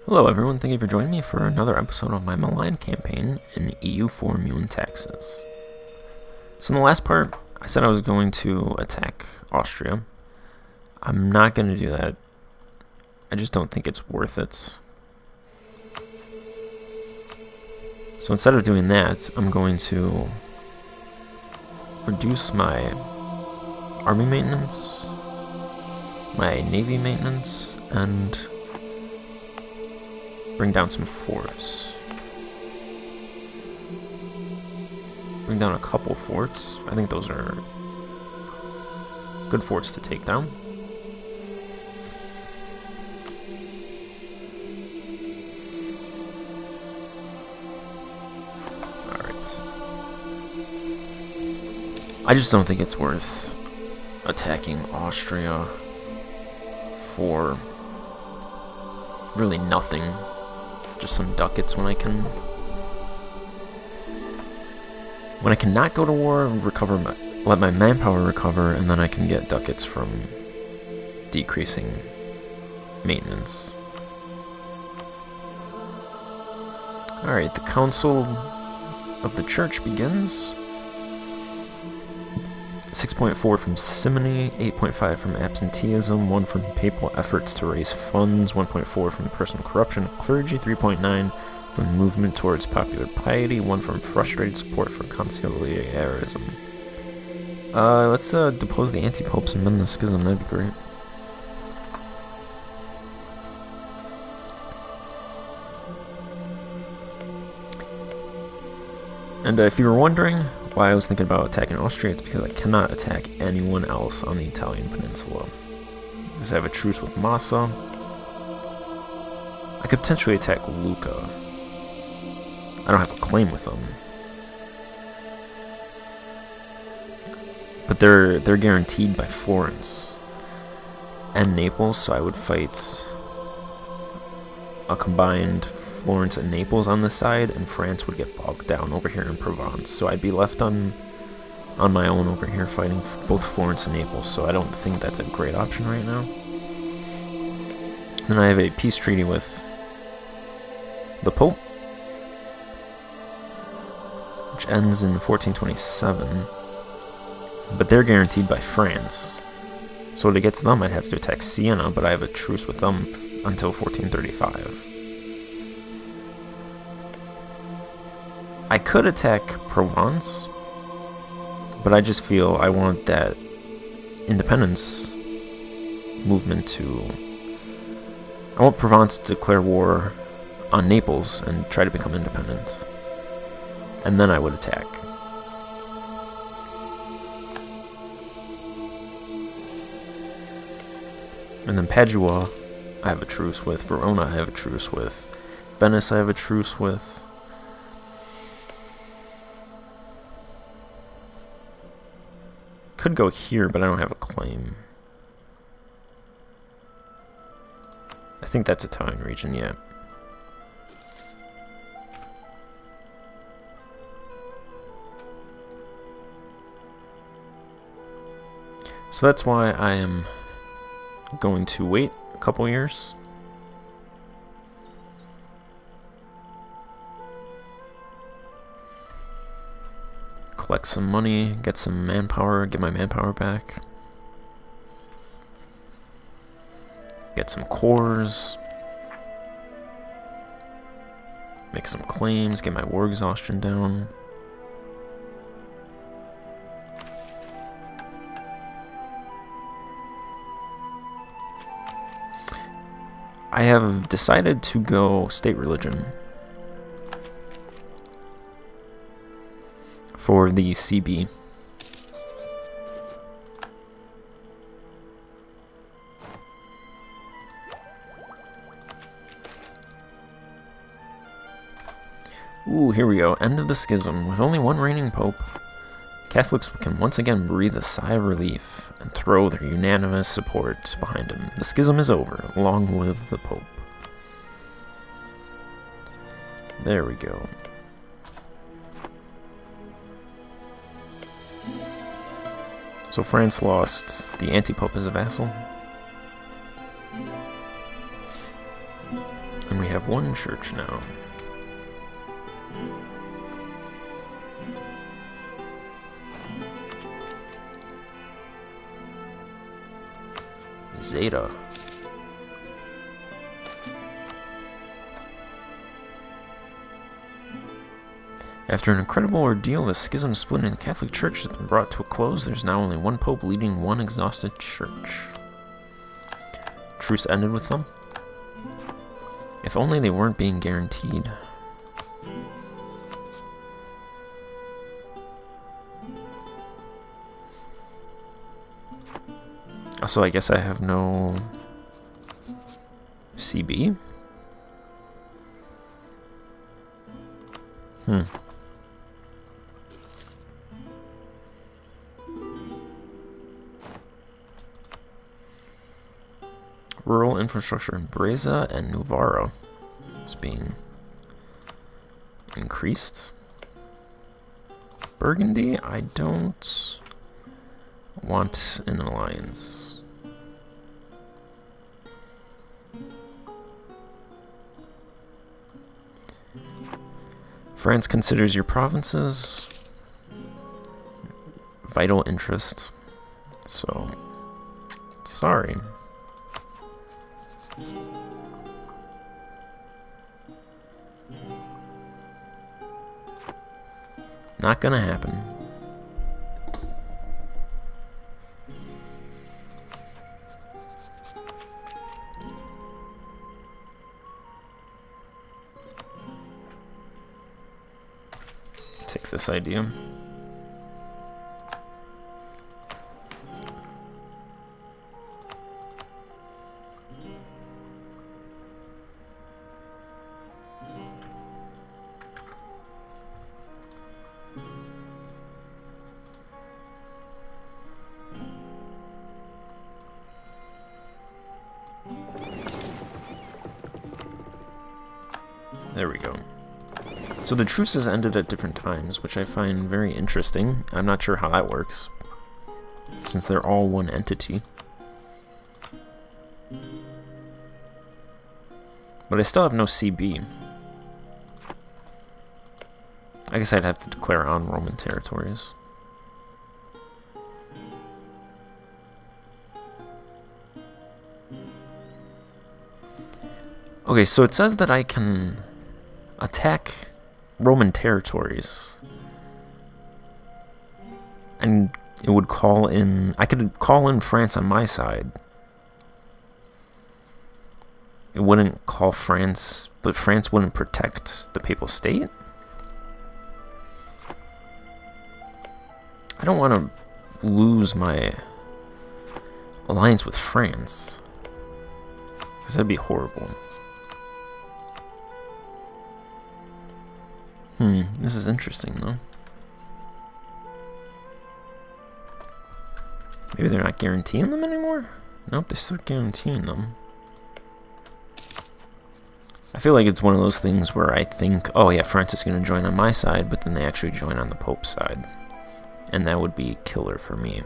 Hello everyone, thank you for joining me for another episode of my Milan campaign in EU4 Meiou and Taxes. So in the last part, I said I was going to attack Austria. I'm not going to do that. I just don't think it's worth it. So instead of doing that, I'm going to reduce my army maintenance, my navy maintenance, and bring down some forts. Bring down a couple forts. I think those are good forts to take down. Alright. I just don't think it's worth attacking Austria for really nothing. Just some ducats when I cannot go to war, let my manpower recover, and then I can get ducats from decreasing maintenance. Alright, the Council of the Church begins. 6.4 from simony, 8.5 from absenteeism, 1 from papal efforts to raise funds, 1.4 from personal corruption of clergy, 3.9 from movement towards popular piety, 1 from frustrated support for conciliarism. Let's depose the anti-popes and mend the schism, that'd be great. And if you were wondering why I was thinking about attacking Austria, it's because I cannot attack anyone else on the Italian peninsula. Because I have a truce with Massa. I could potentially attack Lucca. I don't have a claim with them. But they're guaranteed by Florence and Naples, so I would fight a combined Florence and Naples on this side, and France would get bogged down over here in Provence. So I'd be left on my own over here fighting both Florence and Naples, so I don't think that's a great option right now. Then I have a peace treaty with the Pope, which ends in 1427, but they're guaranteed by France. So to get to them, I'd have to attack Siena, but I have a truce with them until 1435. I could attack Provence, but I just feel I want that independence movement to... I want Provence to declare war on Naples and try to become independent. And then I would attack. And then Padua, I have a truce with. Verona, I have a truce with. Venice, I have a truce with. Could go here, but I don't have a claim. I think that's Italian region, yeah. So that's why I am going to wait a couple years. Collect some money, get some manpower, get my manpower back. Get some cores. Make some claims, get my war exhaustion down. I have decided to go state religion for the CB. Ooh, here we go. End of the schism. With only one reigning pope, Catholics can once again breathe a sigh of relief and throw their unanimous support behind him. The schism is over. Long live the Pope. There we go. So France lost the anti-pope as a vassal. And we have one church now. Zeta. After an incredible ordeal, the schism split in the Catholic Church has been brought to a close. There's now only one pope leading one exhausted church. Truce ended with them? If only they weren't being guaranteed. Also, I guess I have no CB? Rural infrastructure in Breza and Novara is being increased. Burgundy, I don't want an alliance. France considers your provinces vital interest, so sorry. Not gonna happen. Take this idea. There we go. So the truces ended at different times, which I find very interesting. I'm not sure how that works, since they're all one entity. But I still have no CB. I guess I'd have to declare on Roman territories. Okay, so it says that I can attack Roman territories, and it would call in, I could call in France on my side. It wouldn't call France, but France wouldn't protect the Papal State? I don't want to lose my alliance with France, because that'd be horrible. This is interesting, though. Maybe they're not guaranteeing them anymore? Nope, they're still guaranteeing them. I feel like it's one of those things where I think, oh yeah, France is going to join on my side, but then they actually join on the Pope's side. And that would be killer for me.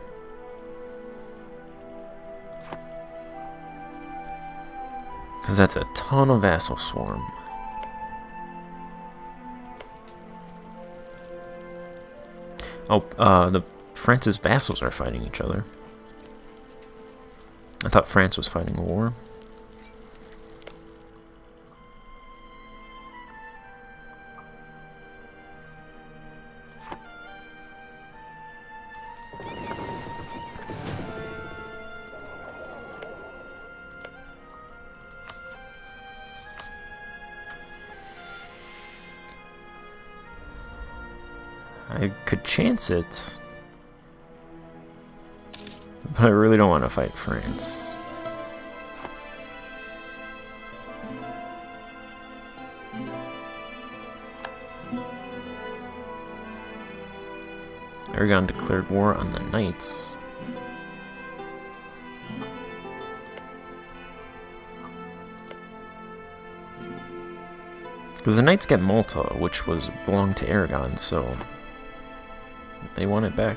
Because that's a ton of vassal swarm. Oh, the France's vassals are fighting each other. I thought France was fighting a war. I could chance it, but I really don't want to fight France. Aragon declared war on the Knights. Because the Knights get Malta, which belonged to Aragon, so they want it back.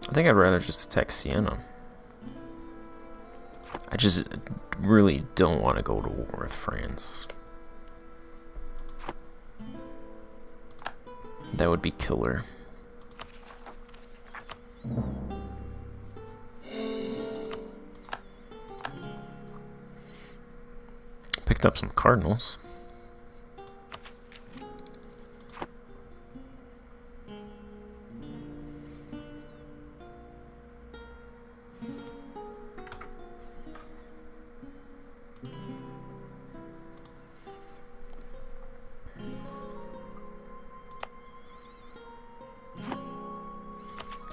I think I'd rather just attack Siena. I just really don't want to go to war with France. That would be killer. Picked up some cardinals.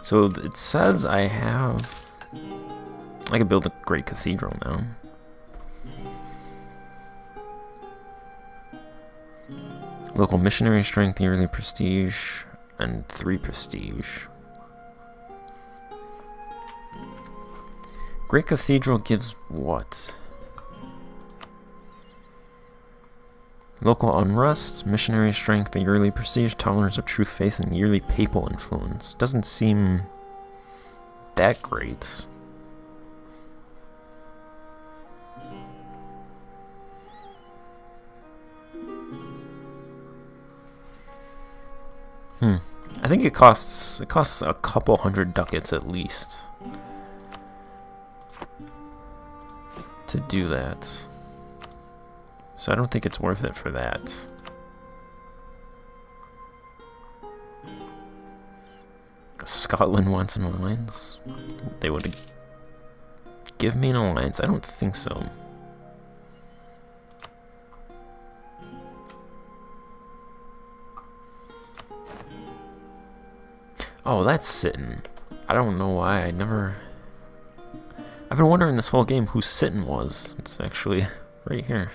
So it says I can build a great cathedral now. Local missionary strength, yearly prestige, and 3 prestige. Great cathedral gives what? Local unrest, missionary strength, yearly prestige, tolerance of truth, faith, and yearly papal influence. Doesn't seem that great. I think it costs a couple hundred ducats at least to do that. So I don't think it's worth it for that. Scotland wants an alliance. They would give me an alliance. I don't think so. Oh, that's Sitten. I don't know why. I've been wondering this whole game who Sitten was. It's actually right here.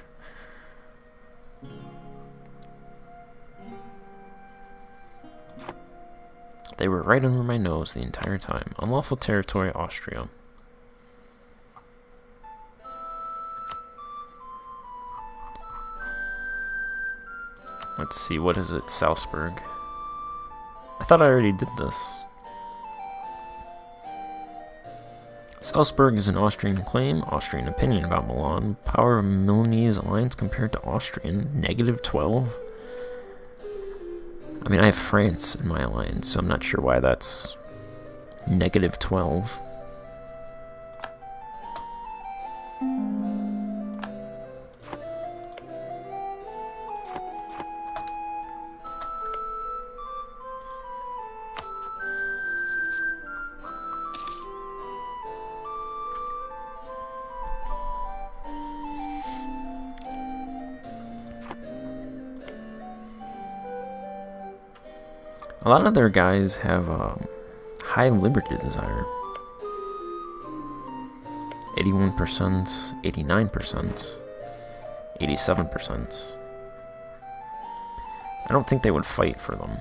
They were right under my nose the entire time. Unlawful territory, Austria. Let's see, what is it? Salzburg. I thought I already did this. Salzburg is an Austrian claim. Austrian opinion about Milan. Power of Milanese alliance compared to Austrian. -12. I mean, I have France in my alliance, so I'm not sure why that's -12. A lot of their guys have high liberty desire. 81%, 89%, 87%. I don't think they would fight for them.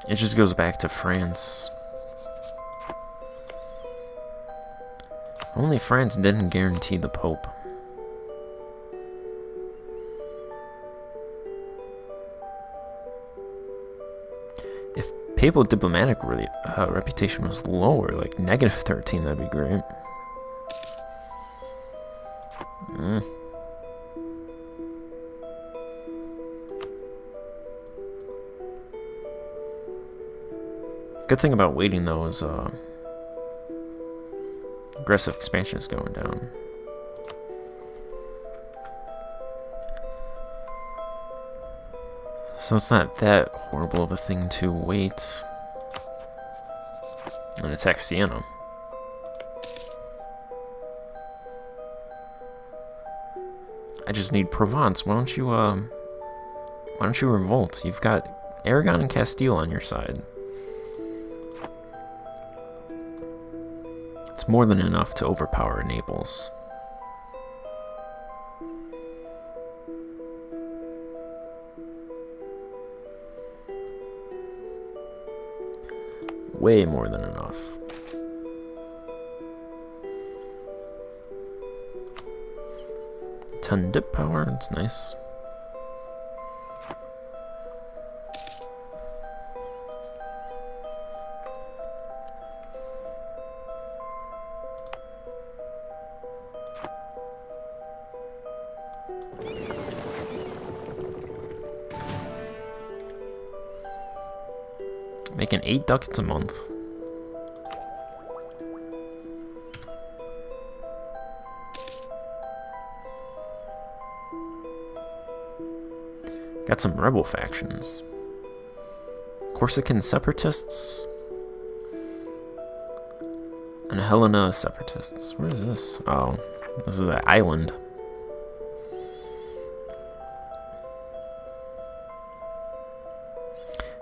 It just goes back to France. Only France didn't guarantee the Pope. If papal diplomatic reputation was lower, like -13, that'd be great. Good thing about waiting though is aggressive expansion is going down. So it's not that horrible of a thing to wait and attack Siena. I just need Provence. Why don't you revolt? You've got Aragon and Castile on your side. It's more than enough to overpower Naples. way more than enough. Ten dip power, that's nice. Making 8 ducats a month. Got some rebel factions. Corsican separatists. And Helena separatists. Where is this? Oh, this is an island.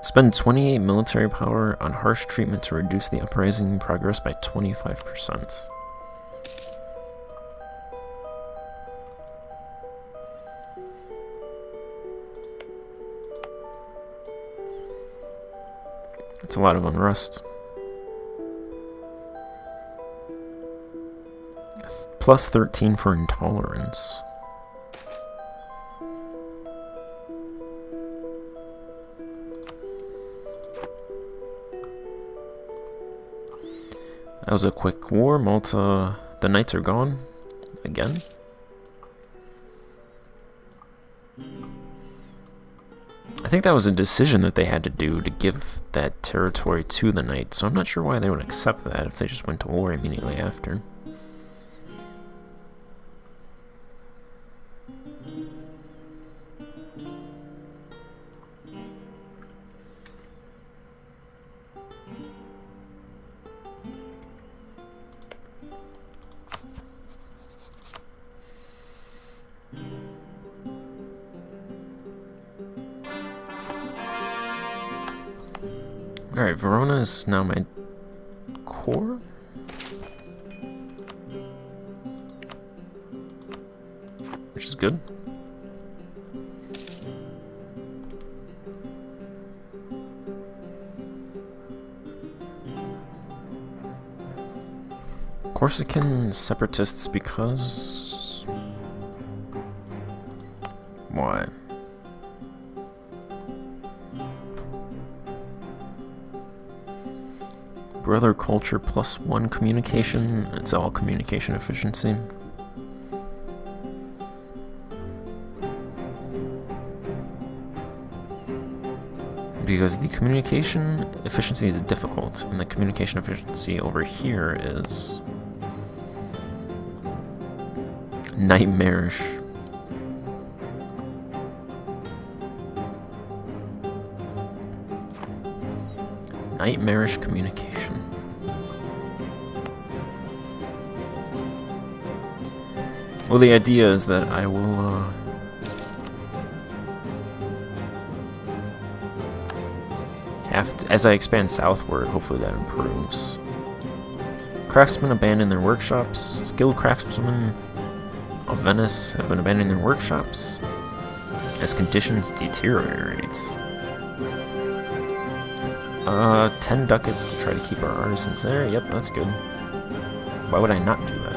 Spend 28 military power on harsh treatment to reduce the uprising progress by 25%. That's a lot of unrest. Plus 13 for intolerance. That was a quick war. Malta, the knights are gone again. I think that was a decision that they had to do to give that territory to the knights, so I'm not sure why they would accept that if they just went to war immediately after. Alright, Verona is now my core. Which is good. Corsican separatists because... Why? Brother culture +1 communication. It's all communication efficiency. Because the communication efficiency is difficult, and the communication efficiency over here is nightmarish. Nightmarish communication. Well, the idea is that I will, have to, as I expand southward, hopefully that improves. Craftsmen abandon their workshops. Skilled craftsmen of Venice have been abandoning their workshops as conditions deteriorate. 10 ducats to try to keep our artisans there. Yep, that's good. Why would I not do that?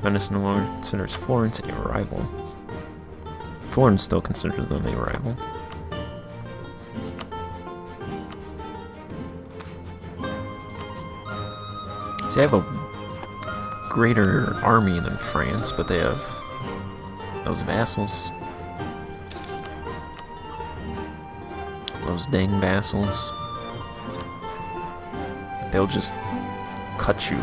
Venice no longer considers Florence a rival. Florence still considers them a rival. See, I have a greater army than France, but they have those vassals. Those dang vassals. They'll just cut you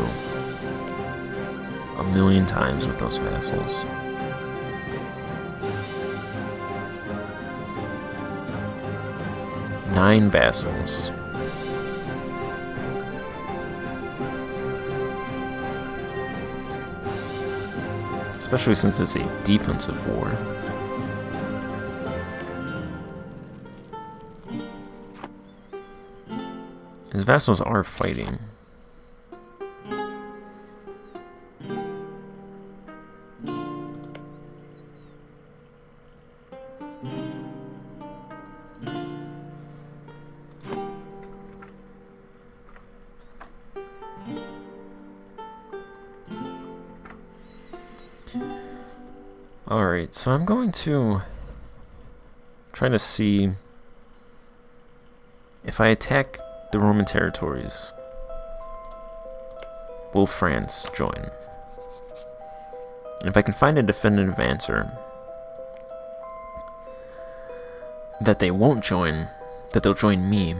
a million times with those vassals. Nine vassals. Especially since it's a defensive war. His vassals are fighting. Alright, so I'm going to try to see if I attack the Roman territories, will France join? And if I can find a definitive answer that they won't join, that they'll join me,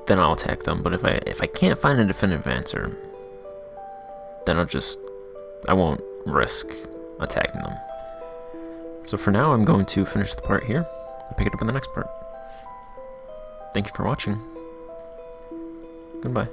then I'll attack them. But if I can't find a definitive answer, then I won't risk attacking them. So for now, I'm going to finish the part here and pick it up in the next part. Thank you for watching. Goodbye.